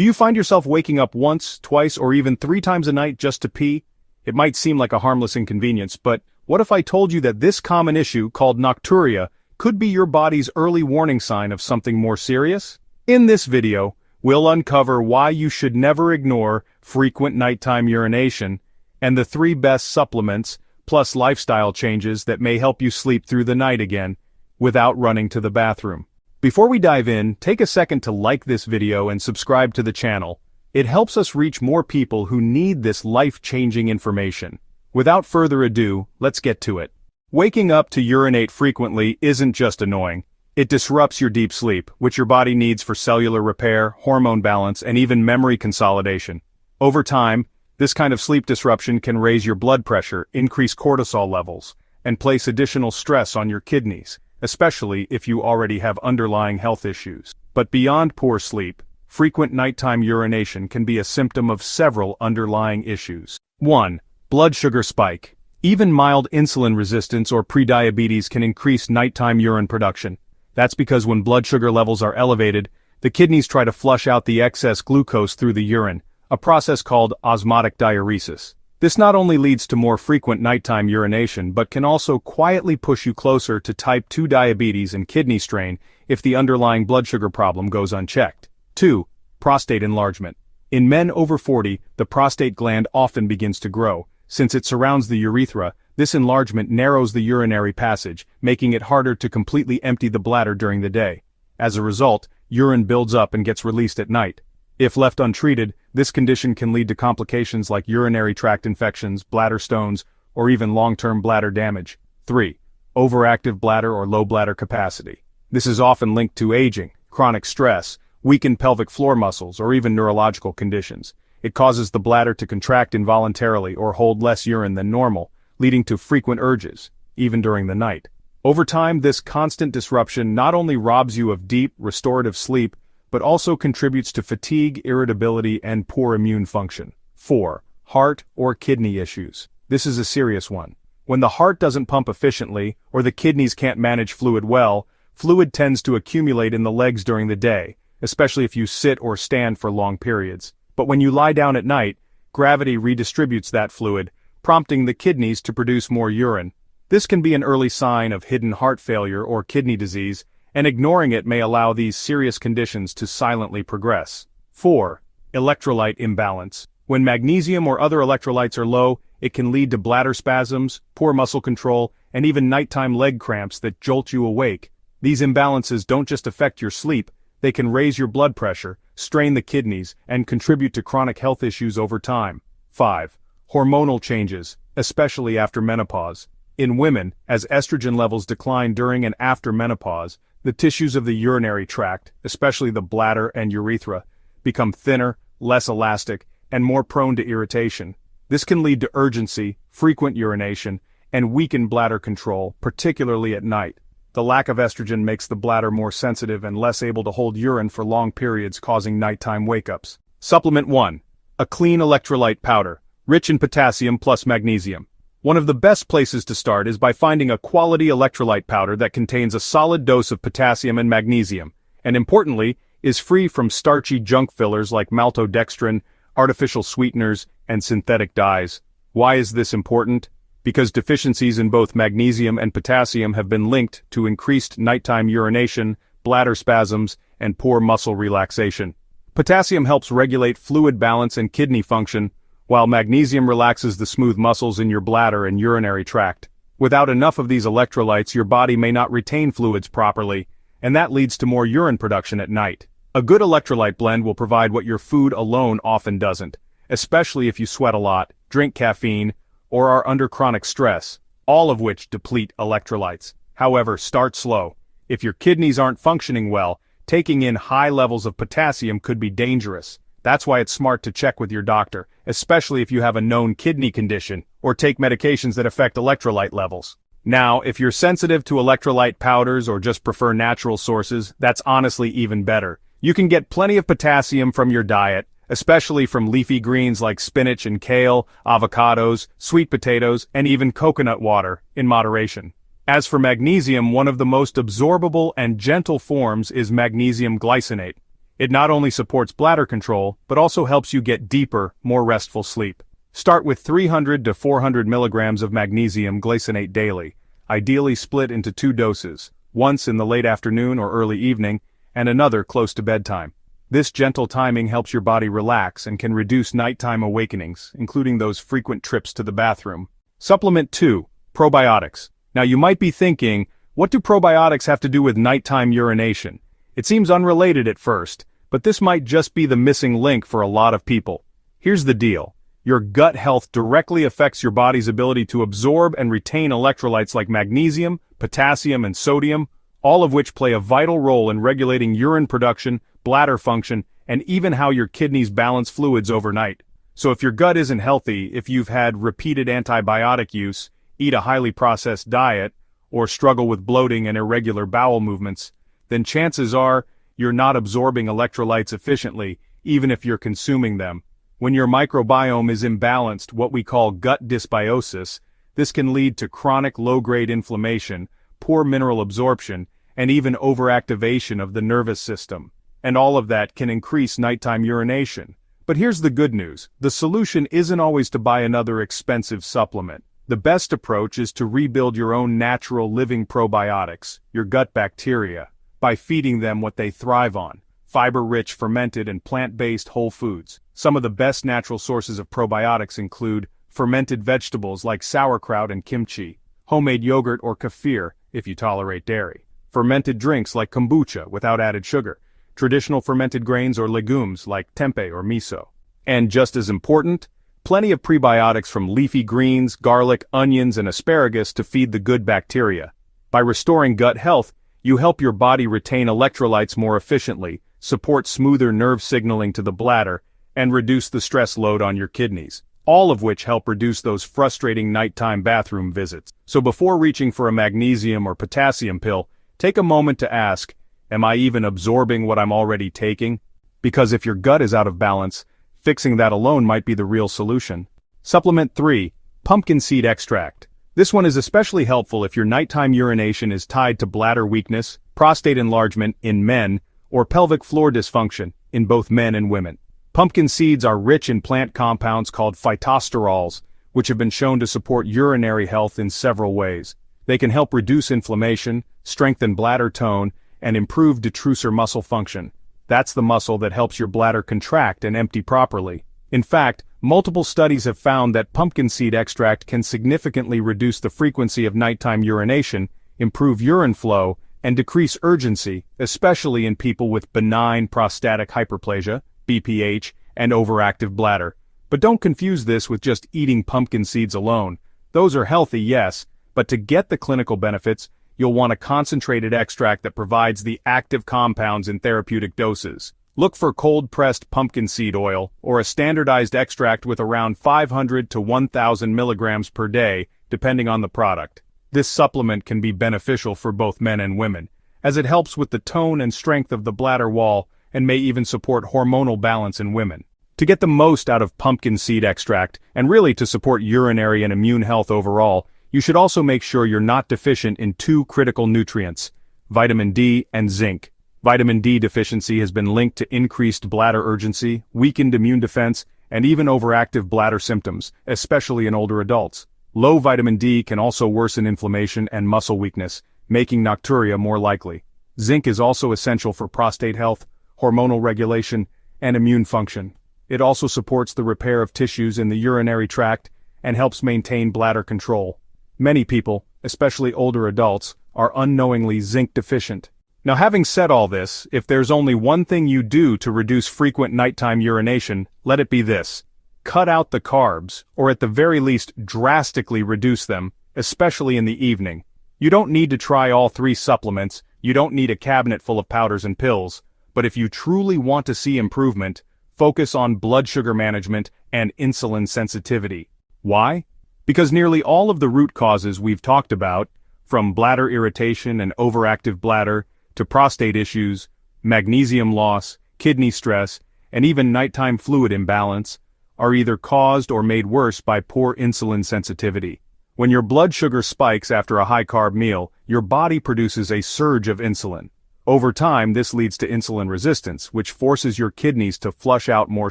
Do you find yourself waking up once, twice, or even 3 times a night just to pee? It might seem like a harmless inconvenience, but what if I told you that this common issue, called nocturia, could be your body's early warning sign of something more serious? In this video, we'll uncover why you should never ignore frequent nighttime urination, and the 3 best supplements, plus lifestyle changes that may help you sleep through the night again, without running to the bathroom. Before we dive in, take a second to like this video and subscribe to the channel. It helps us reach more people who need this life-changing information. Without further ado, let's get to it. Waking up to urinate frequently isn't just annoying. It disrupts your deep sleep, which your body needs for cellular repair, hormone balance, and even memory consolidation. Over time, this kind of sleep disruption can raise your blood pressure, increase cortisol levels, and place additional stress on your kidneys, especially if you already have underlying health issues. But beyond poor sleep, frequent nighttime urination can be a symptom of several underlying issues. 1. Blood sugar spike. Even mild insulin resistance or prediabetes can increase nighttime urine production. That's because when blood sugar levels are elevated, the kidneys try to flush out the excess glucose through the urine, a process called osmotic diuresis. This not only leads to more frequent nighttime urination but can also quietly push you closer to type 2 diabetes and kidney strain if the underlying blood sugar problem goes unchecked. 2. Prostate enlargement. In men over 40, the prostate gland often begins to grow. Since it surrounds the urethra, this enlargement narrows the urinary passage, making it harder to completely empty the bladder during the day. As a result, urine builds up and gets released at night. If left untreated, this condition can lead to complications like urinary tract infections, bladder stones, or even long-term bladder damage. 3. Overactive bladder or low bladder capacity. This is often linked to aging, chronic stress, weakened pelvic floor muscles, or even neurological conditions. It causes the bladder to contract involuntarily or hold less urine than normal, leading to frequent urges, even during the night. Over time, this constant disruption not only robs you of deep, restorative sleep, but also contributes to fatigue, irritability, and poor immune function. 4. Heart or kidney issues. This is a serious one. When the heart doesn't pump efficiently, or the kidneys can't manage fluid well, fluid tends to accumulate in the legs during the day, especially if you sit or stand for long periods. But when you lie down at night, gravity redistributes that fluid, prompting the kidneys to produce more urine. This can be an early sign of hidden heart failure or kidney disease, and ignoring it may allow these serious conditions to silently progress. 4. Electrolyte imbalance. When magnesium or other electrolytes are low, it can lead to bladder spasms, poor muscle control, and even nighttime leg cramps that jolt you awake. These imbalances don't just affect your sleep, they can raise your blood pressure, strain the kidneys, and contribute to chronic health issues over time. 5. Hormonal changes, especially after menopause. In women, as estrogen levels decline during and after menopause, the tissues of the urinary tract, especially the bladder and urethra, become thinner, less elastic, and more prone to irritation. This can lead to urgency, frequent urination, and weakened bladder control, particularly at night. The lack of estrogen makes the bladder more sensitive and less able to hold urine for long periods, causing nighttime wake-ups. Supplement 1. A clean electrolyte powder, rich in potassium plus magnesium. One of the best places to start is by finding a quality electrolyte powder that contains a solid dose of potassium and magnesium, and importantly, is free from starchy junk fillers like maltodextrin, artificial sweeteners, and synthetic dyes. Why is this important? Because deficiencies in both magnesium and potassium have been linked to increased nighttime urination, bladder spasms, and poor muscle relaxation. Potassium helps regulate fluid balance and kidney function, while magnesium relaxes the smooth muscles in your bladder and urinary tract. Without enough of these electrolytes, your body may not retain fluids properly, and that leads to more urine production at night. A good electrolyte blend will provide what your food alone often doesn't, especially if you sweat a lot, drink caffeine, or are under chronic stress, all of which deplete electrolytes. However, start slow. If your kidneys aren't functioning well, taking in high levels of potassium could be dangerous. That's why it's smart to check with your doctor, especially if you have a known kidney condition, or take medications that affect electrolyte levels. Now, if you're sensitive to electrolyte powders or just prefer natural sources, that's honestly even better. You can get plenty of potassium from your diet, especially from leafy greens like spinach and kale, avocados, sweet potatoes, and even coconut water, in moderation. As for magnesium, one of the most absorbable and gentle forms is magnesium glycinate. It not only supports bladder control, but also helps you get deeper, more restful sleep. Start with 300 to 400 milligrams of magnesium glycinate daily, ideally split into 2 doses, once in the late afternoon or early evening, and another close to bedtime. This gentle timing helps your body relax and can reduce nighttime awakenings, including those frequent trips to the bathroom. Supplement 2, Probiotics. Now you might be thinking, what do probiotics have to do with nighttime urination? It seems unrelated at first, but this might just be the missing link for a lot of people. Here's the deal. Your gut health directly affects your body's ability to absorb and retain electrolytes like magnesium, potassium, and sodium, all of which play a vital role in regulating urine production, bladder function, and even how your kidneys balance fluids overnight. So if your gut isn't healthy, if you've had repeated antibiotic use, eat a highly processed diet, or struggle with bloating and irregular bowel movements, then chances are you're not absorbing electrolytes efficiently, even if you're consuming them. When your microbiome is imbalanced, what we call gut dysbiosis, this can lead to chronic low-grade inflammation, poor mineral absorption, and even overactivation of the nervous system. And all of that can increase nighttime urination. But here's the good news. The solution isn't always to buy another expensive supplement. The best approach is to rebuild your own natural living probiotics, your gut bacteria, by feeding them what they thrive on: fiber-rich, fermented, and plant-based whole foods. Some of the best natural sources of probiotics include fermented vegetables like sauerkraut and kimchi, homemade yogurt or kefir if you tolerate dairy, fermented drinks like kombucha without added sugar, traditional fermented grains or legumes like tempeh or miso. And just as important, plenty of prebiotics from leafy greens, garlic, onions, and asparagus to feed the good bacteria. By restoring gut health, you help your body retain electrolytes more efficiently, support smoother nerve signaling to the bladder, and reduce the stress load on your kidneys, all of which help reduce those frustrating nighttime bathroom visits. So before reaching for a magnesium or potassium pill, take a moment to ask, am I even absorbing what I'm already taking? Because if your gut is out of balance, fixing that alone might be the real solution. Supplement 3, Pumpkin Seed Extract. This one is especially helpful if your nighttime urination is tied to bladder weakness, prostate enlargement in men, or pelvic floor dysfunction in both men and women. Pumpkin seeds are rich in plant compounds called phytosterols, which have been shown to support urinary health in several ways. They can help reduce inflammation, strengthen bladder tone, and improve detrusor muscle function. That's the muscle that helps your bladder contract and empty properly. In fact, multiple studies have found that pumpkin seed extract can significantly reduce the frequency of nighttime urination, improve urine flow, and decrease urgency, especially in people with benign prostatic hyperplasia, BPH, and overactive bladder. But don't confuse this with just eating pumpkin seeds alone. Those are healthy, yes, but to get the clinical benefits, you'll want a concentrated extract that provides the active compounds in therapeutic doses. Look for cold-pressed pumpkin seed oil, or a standardized extract with around 500 to 1,000 milligrams per day, depending on the product. This supplement can be beneficial for both men and women, as it helps with the tone and strength of the bladder wall and may even support hormonal balance in women. To get the most out of pumpkin seed extract, and really to support urinary and immune health overall, you should also make sure you're not deficient in 2 critical nutrients: vitamin D and zinc. Vitamin D deficiency has been linked to increased bladder urgency, weakened immune defense, and even overactive bladder symptoms, especially in older adults. Low vitamin D can also worsen inflammation and muscle weakness, making nocturia more likely. Zinc is also essential for prostate health, hormonal regulation, and immune function. It also supports the repair of tissues in the urinary tract and helps maintain bladder control. Many people, especially older adults, are unknowingly zinc deficient. Now, having said all this, if there's only one thing you do to reduce frequent nighttime urination, let it be this: cut out the carbs, or at the very least drastically reduce them, especially in the evening. You don't need to try all 3 supplements, you don't need a cabinet full of powders and pills, but if you truly want to see improvement, focus on blood sugar management and insulin sensitivity. Why? Because nearly all of the root causes we've talked about, from bladder irritation and overactive bladder, to prostate issues, magnesium loss, kidney stress, and even nighttime fluid imbalance, are either caused or made worse by poor insulin sensitivity. When your blood sugar spikes after a high-carb meal, your body produces a surge of insulin. Over time, this leads to insulin resistance, which forces your kidneys to flush out more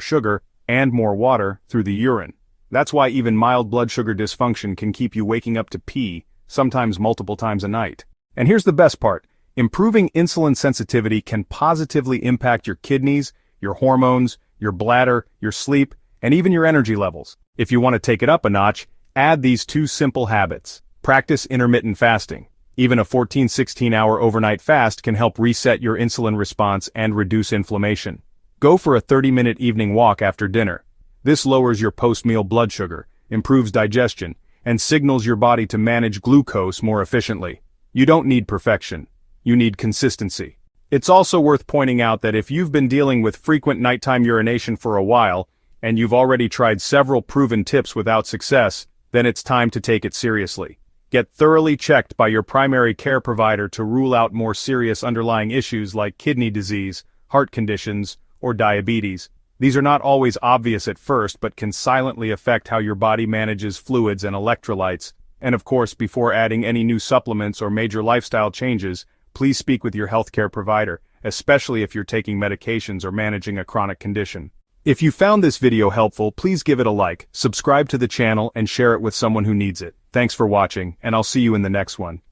sugar and more water through the urine. That's why even mild blood sugar dysfunction can keep you waking up to pee, sometimes multiple times a night. And here's the best part. Improving insulin sensitivity can positively impact your kidneys, your hormones, your bladder, your sleep, and even your energy levels. If you want to take it up a notch, add these 2 simple habits. Practice intermittent fasting. Even a 14-16 hour overnight fast can help reset your insulin response and reduce inflammation. Go for a 30-minute evening walk after dinner. This lowers your post-meal blood sugar, improves digestion, and signals your body to manage glucose more efficiently. You don't need perfection. You need consistency. It's also worth pointing out that if you've been dealing with frequent nighttime urination for a while, and you've already tried several proven tips without success, then it's time to take it seriously. Get thoroughly checked by your primary care provider to rule out more serious underlying issues like kidney disease, heart conditions, or diabetes. These are not always obvious at first but can silently affect how your body manages fluids and electrolytes. And of course, before adding any new supplements or major lifestyle changes, please speak with your healthcare provider, especially if you're taking medications or managing a chronic condition. If you found this video helpful, please give it a like, subscribe to the channel, and share it with someone who needs it. Thanks for watching, and I'll see you in the next one.